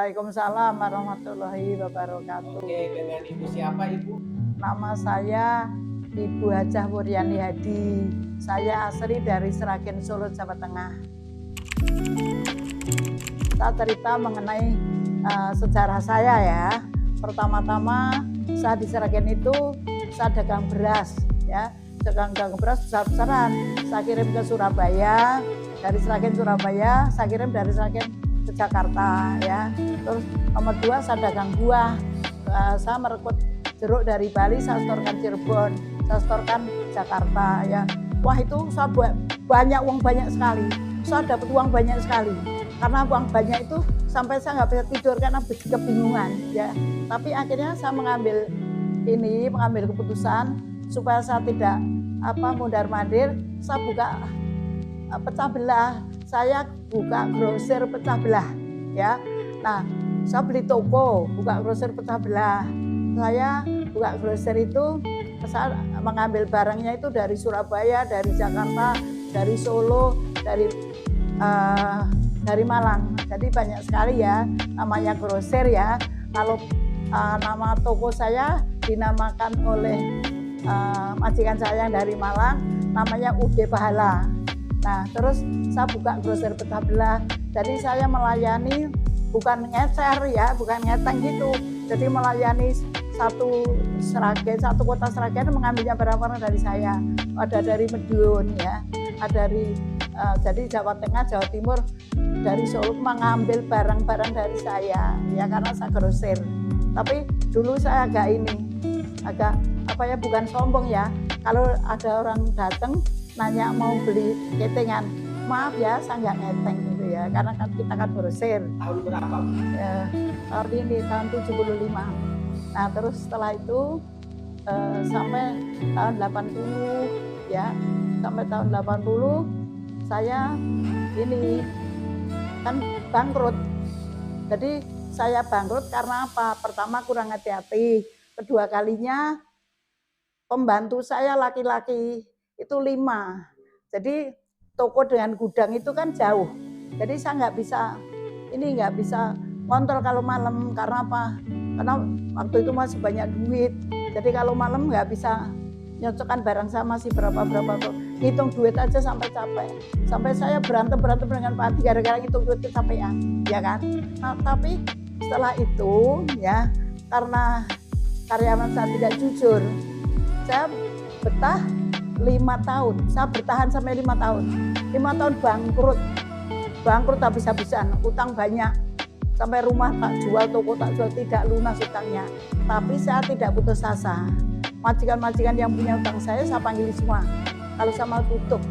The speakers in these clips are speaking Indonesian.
Waalaikumsalam warahmatullahi wabarakatuh. Oke, dengan Ibu siapa Ibu? Nama saya Ibu Hajah Wuryani Hadi. Saya asli dari Sragen, Solo, Jawa Tengah. Saya cerita mengenai sejarah saya ya. Pertama-tama saya di Sragen itu saya dagang beras ya. Dagang beras besar-besaran. Saya kirim ke Surabaya, dari Sragen Surabaya, saya kirim dari Sragen ke Jakarta ya. Terus nomor 2 saya dagang buah. Saya merekrut jeruk dari Bali, saya setorkan Cirebon, saya setorkan Jakarta ya. Wah itu saya banyak sekali. Saya dapat uang banyak sekali. Karena uang banyak itu sampai saya nggak bisa tidur karena kebingungan ya. Tapi akhirnya saya mengambil keputusan supaya saya tidak mondar-mandir. Saya buka pecah belah. Saya buka grosir pecah belah ya. Nah, saya beli toko, buka grosir pecah belah. Saya buka grosir itu, saya mengambil barangnya itu dari Surabaya, dari Jakarta, dari Solo, dari Malang. Jadi banyak sekali ya namanya grosir ya. Kalau nama toko saya dinamakan oleh majikan saya yang dari Malang, namanya UD Pahala. Nah, terus saya buka grosir pecah belah. Jadi saya melayani bukan ngecer ya, bukan ngeteng gitu. Jadi melayani satu kota Sragen mengambilnya barang-barang dari saya. Ada dari Madiun ya, ada dari jadi Jawa Tengah, Jawa Timur, dari Solo mengambil barang-barang dari saya ya, karena saya grosir. Tapi dulu saya agak bukan sombong ya. Kalau ada orang datang nanya mau beli ketengan, maaf ya saya nggak ngeteng gitu ya, karena kan kita kan grosir. Tahun berapa? Tahun 75. Nah terus setelah itu sampai tahun 80 ya, sampai tahun 80 saya kan bangkrut. Jadi saya bangkrut karena apa? Pertama kurang hati-hati, kedua kalinya pembantu saya laki-laki itu 5. Jadi toko dengan gudang itu kan jauh. Jadi saya nggak bisa kontrol kalau malam. Karena apa? Karena waktu itu masih banyak duit. Jadi kalau malam nggak bisa nyocokkan barang saya masih berapa. Ngitung duit aja sampai capek. Sampai saya berantem dengan Pak Adi gara-gara ngitung duit kecapean, ya kan? Nah, tapi setelah itu ya, karena karyawan saya tidak jujur, saya betah 5 tahun. Saya bertahan sampai 5 tahun. 5 tahun bangkrut habis-habisan, utang banyak. Sampai rumah tak jual, toko tak jual, tidak lunas utangnya. Tapi saya tidak putus asa. Majikan-majikan yang punya utang saya panggil semua. Kalau saya mau tutup,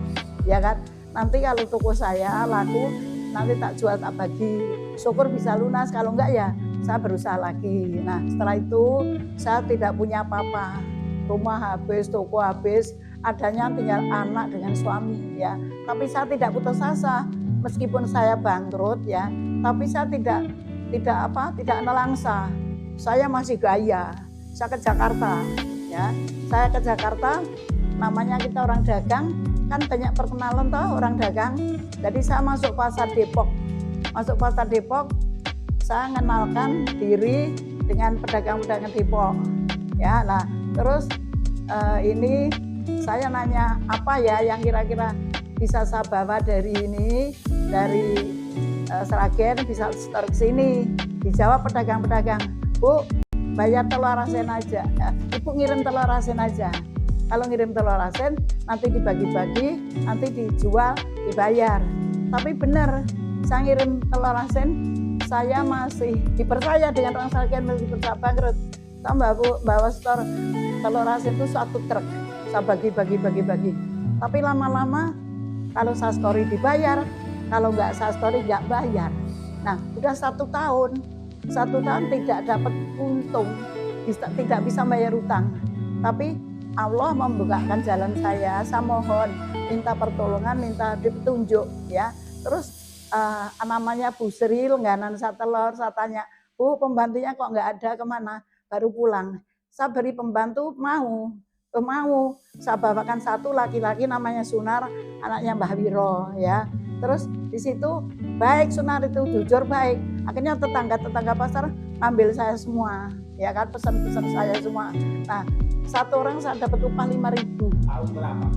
ya kan? Nanti kalau toko saya laku, nanti tak jual, tak bagi. Syukur bisa lunas, kalau enggak ya saya berusaha lagi. Nah setelah itu saya tidak punya apa-apa. Rumah habis, toko habis, adanya tinggal anak dengan suami ya. Tapi saya tidak putus asa. Meskipun saya bangkrut ya, tapi saya tidak nelangsa. Saya masih gaya. Saya ke Jakarta ya. Saya ke Jakarta, namanya kita orang dagang, kan banyak perkenalan toh orang dagang. Jadi saya masuk pasar Depok. Saya mengenalkan diri dengan pedagang-pedagang Depok. Ya, nah terus saya nanya apa ya yang kira-kira bisa saya bawa dari Sragen bisa setor ke sini. Dijawab pedagang-pedagang, Bu, bayar telur asin aja. Ibu ngirim telur asin aja. Kalau ngirim telur asin nanti dibagi-bagi, nanti dijual, dibayar. Tapi benar, saya ngirim telur asin, saya masih dipercaya dengan orang Sragen meskipun saya bangkrut. Saya bawa setor telur asin itu 1 truk. Saya bagi. Tapi lama-lama kalau saya story dibayar, kalau nggak saya story nggak bayar. Nah, udah 1 tahun tidak dapat untung, tidak bisa bayar utang. Tapi Allah membukakan jalan saya mohon, minta pertolongan, minta petunjuk ya. Terus namanya Bu Sri lengganan saya telur, saya tanya, Bu pembantunya kok nggak ada, kemana? Baru pulang. Saya beri pembantu mau. Saya bawakan 1 laki-laki namanya Sunar, anaknya Mbah Wiro ya. Terus di situ baik Sunar itu jujur baik. Akhirnya tetangga pasar ngambil saya semua, ya kan, pesan-pesan saya semua. Nah, satu orang saya dapat upah 5.000. Tahun berapa?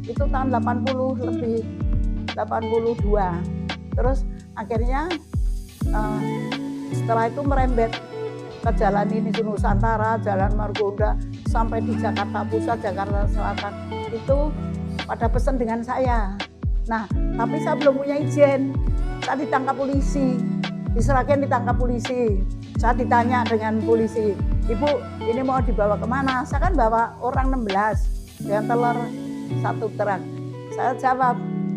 Itu tahun 80 lebih, 82. Terus akhirnya setelah itu merembet ke jalan ini Nusantara, Jalan Margonda, sampai di Jakarta Pusat, Jakarta Selatan. Itu pada pesan dengan saya. Nah, tapi saya belum punya izin. Saya ditangkap polisi, diserahkan ditangkap polisi. Saya ditanya dengan polisi, "Ibu, ini mau dibawa kemana?" Saya kan bawa orang 16 dengan telur 1 truk. Saya jawab,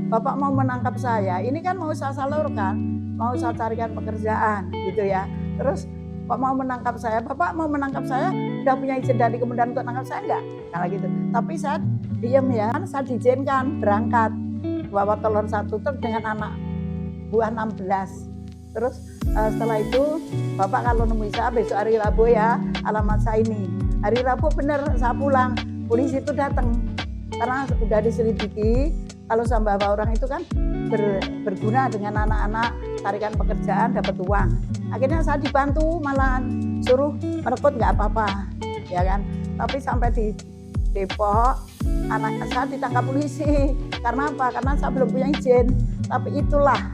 "Bapak mau menangkap saya, ini kan mau saya salurkan, mau saya carikan pekerjaan gitu ya. Terus Pak mau menangkap saya, Bapak mau menangkap saya, udah punya izin dari kemudian untuk menangkap saya enggak?" Kalau gitu. Tapi saya diem ya, saya diizinkan berangkat bawa telur 1 truk dengan anak buah 16. Terus setelah itu, "Bapak kalau nemui saya besok hari Rabu ya, alamat saya ini." Hari Rabu bener saya pulang, polisi itu datang karena udah diselidiki. Kalau saya bawa orang itu kan berguna dengan anak-anak, tarikan pekerjaan, dapat uang. Akhirnya saya dibantu, malahan suruh merekut nggak apa-apa, ya kan. Tapi sampai di Depok, anak saya ditangkap polisi. Karena apa? Karena saya belum punya izin. Tapi itulah,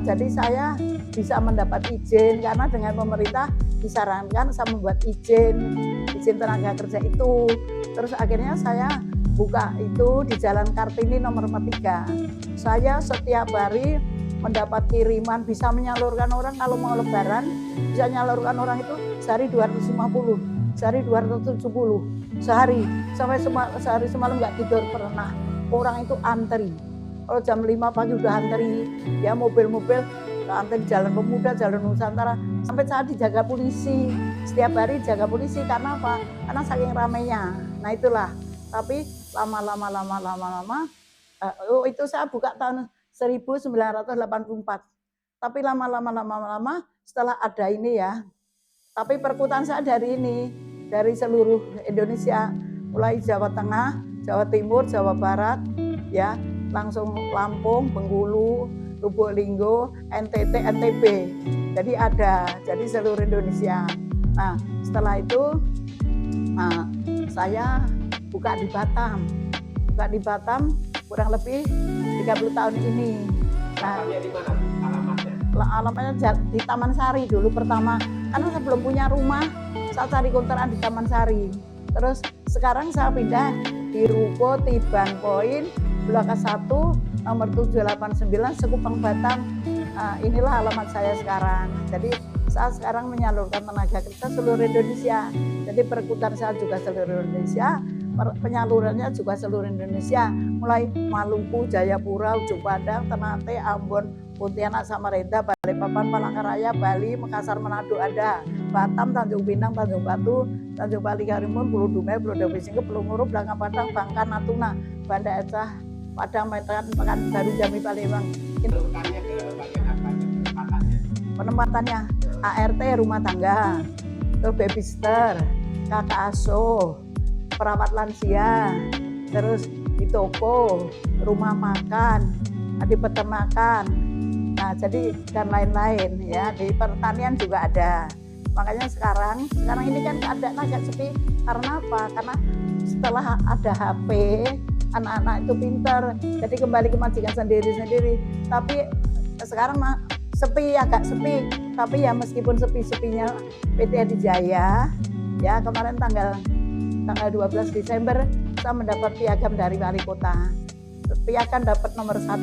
jadi saya bisa mendapat izin karena dengan pemerintah disarankan saya membuat izin tenaga kerja itu. Terus akhirnya saya buka itu di Jalan Kartini nomor 43. Saya setiap hari mendapat kiriman, bisa menyalurkan orang kalau mau lebaran, bisa menyalurkan orang itu sehari 250, sehari 270, sehari, sampai sehari semalam nggak tidur pernah. Orang itu antri, kalau jam 5 pagi udah antri, ya mobil-mobil antri Jalan Pemuda, Jalan Nusantara, sampai saat dijaga polisi, setiap hari jaga polisi. Karena apa? Karena saking ramainya. Nah itulah, tapi lama-lama, itu saya buka tahun 1984. Tapi lama-lama setelah ada ini ya. Tapi perkutan saya dari ini, dari seluruh Indonesia, mulai Jawa Tengah, Jawa Timur, Jawa Barat, ya, langsung Lampung, Bengkulu, Lubuk Linggo, NTT, NTB. Jadi ada, jadi seluruh Indonesia. Nah, setelah itu saya buka di Batam. Buka di Batam kurang lebih 30 tahun ini. Nah, di mana alamatnya? Alamatnya di Taman Sari dulu pertama. Karena saya belum punya rumah, saya cari kontrakan di Taman Sari. Terus sekarang saya pindah di Ruko Tiban Point, Blok 1, nomor 789, Sekupang Batam. Inilah alamat saya sekarang. Jadi saya sekarang menyalurkan tenaga kerja seluruh Indonesia. Jadi perkutan saya juga seluruh Indonesia, penyalurannya juga seluruh Indonesia, mulai Maluku, Jayapura, Ujung Pandang, Ternate, Ambon, Pontianak, Samarinda, Balikpapan, Palangkaraya, Bali, Makassar, Manado ada, Batam, Tanjung Pinang, Tanjung Batu, Tanjung Bali, Karimun, Pulau Dumai, Pulau Dewi Singkep, Pulau Nguru, Belanga Padang, Bangka, Natuna, Banda Aceh, Padang, Pekanbaru, Jambi, Palembang. Urutannya ke bagian apa? Penempatannya ART rumah tangga, terus babysitter, kakak asuh, perawat lansia, terus di toko, rumah makan, di peternakan, nah jadi dan lain-lain ya. Di pertanian juga ada. Makanya sekarang ini kan keadaan agak sepi. Karena apa? Karena setelah ada HP, anak-anak itu pintar, jadi kembali ke majikan sendiri-sendiri. Tapi sekarang sepi, agak sepi. Tapi ya meskipun sepi-sepinya PT Adi Jaya, ya kemarin tanggal 12 Desember saya mendapat piagam dari wali kota. Piagam dapat nomor 1,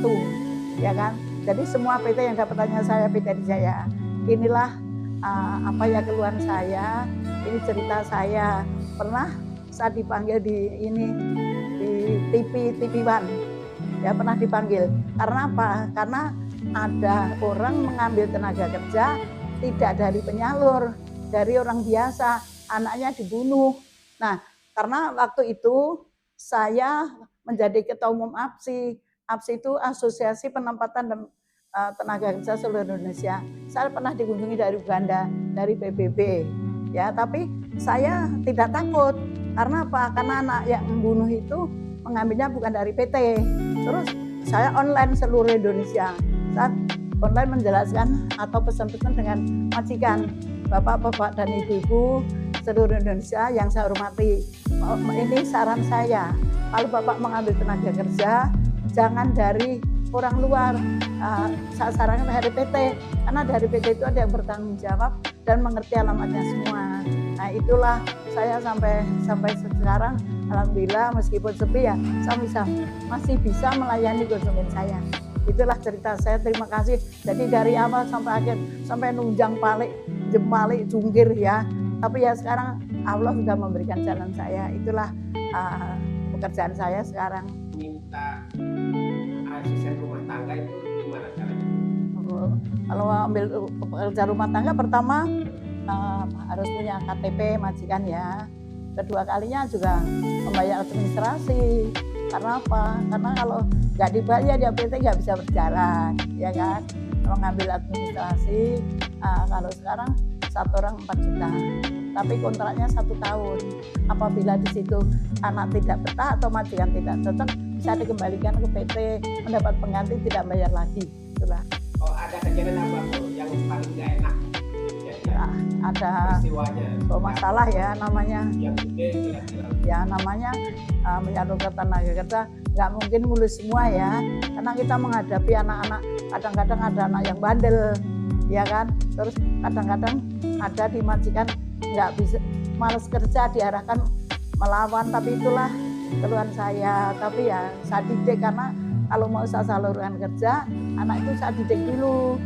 ya kan. Jadi semua PT yang dapatannya saya PT Adi Jaya. Inilah apa ya keluhan saya, ini cerita saya. Pernah saya dipanggil di TV One, ya pernah dipanggil. Karena apa? Karena ada orang mengambil tenaga kerja tidak dari penyalur, dari orang biasa, anaknya dibunuh. Nah, karena waktu itu saya menjadi ketua umum APSI. APSI itu Asosiasi Penempatan dan Tenaga Kerja Seluruh Indonesia. Saya pernah dikunjungi dari Uganda, dari PBB. Ya, tapi saya tidak takut. Karena apa? Karena anak yang membunuh itu mengambilnya bukan dari PT. Terus saya online seluruh Indonesia. Saya online menjelaskan atau pesan-pesan dengan majikan, bapak-bapak dan ibu-ibu seluruh Indonesia yang saya hormati. Ini saran saya, kalau bapak mengambil tenaga kerja, jangan dari orang luar. Saya sarankan dari PT, karena dari PT itu ada yang bertanggung jawab dan mengerti alamatnya semua. Nah itulah saya sampai sekarang, alhamdulillah meskipun sepi ya, saya masih bisa melayani konsumen saya. Itulah cerita saya, terima kasih. Jadi dari awal sampai akhir, sampai nunjang palik, jempalik, jungkir ya. Tapi ya sekarang Allah sudah memberikan jalan saya. Itulah pekerjaan saya sekarang. Minta asisten rumah tangga itu gimana caranya? Kalau ambil pekerja rumah tangga, pertama harus punya KTP majikan ya. Kedua kalinya juga membayar administrasi. Karena apa? Karena kalau nggak dibayar ya PT nggak bisa berjalan, ya kan? Kalau ngambil administrasi, kalau sekarang satu orang 4 juta, tapi kontraknya 1 tahun. Apabila di situ anak tidak betah atau majikan tidak cocok, bisa dikembalikan ke PT, mendapat pengganti, tidak bayar lagi. Itulah. Oh, ada kejadian apa Bu yang paling nggak enak? Ada Peristiwanya. masalah ya namanya. Yang gede kira-kira. Ya namanya menyalurkan tenaga kerja nggak mungkin mulus semua ya, karena kita menghadapi anak-anak, kadang-kadang ada anak yang bandel ya kan, terus kadang-kadang ada di majikan nggak bisa, males kerja, diarahkan melawan. Tapi itulah keluhan saya, tapi ya saya didik, karena kalau mau saya salurkan kerja, anak itu saya didik dulu,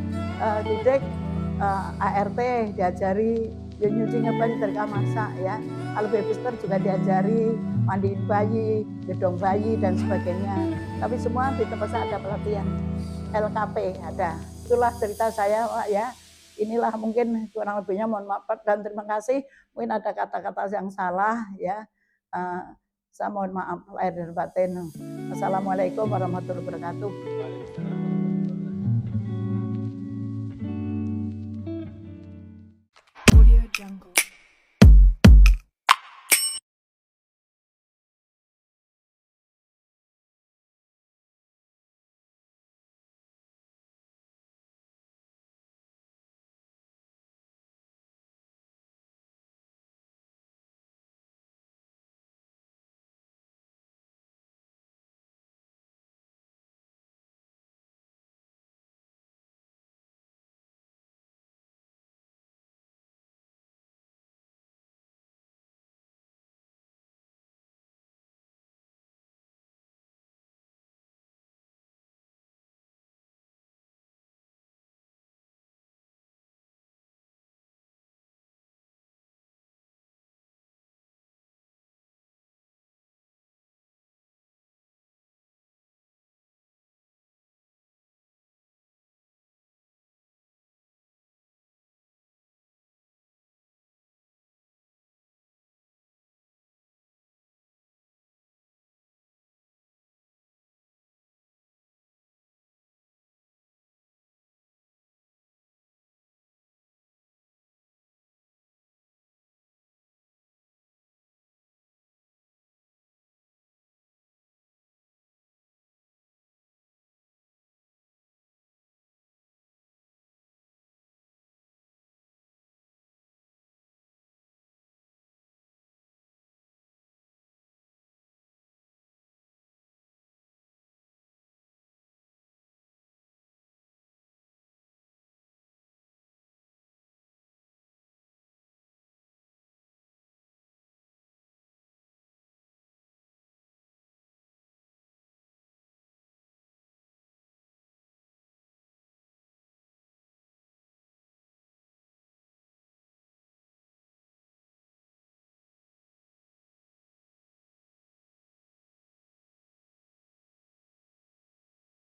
didik ART, diajari nyuci ngebani, terka masak ya. Kalau babysitter juga diajari mandiin bayi, gedong bayi dan sebagainya. Tapi semua di tempat saya ada pelatihan LKP ada. Itulah cerita saya Pak ya. Inilah mungkin kurang lebihnya, mohon maaf dan terima kasih. Mungkin ada kata-kata yang salah ya. Saya mohon maaf lahir dan batin. Assalamualaikum warahmatullahi wabarakatuh.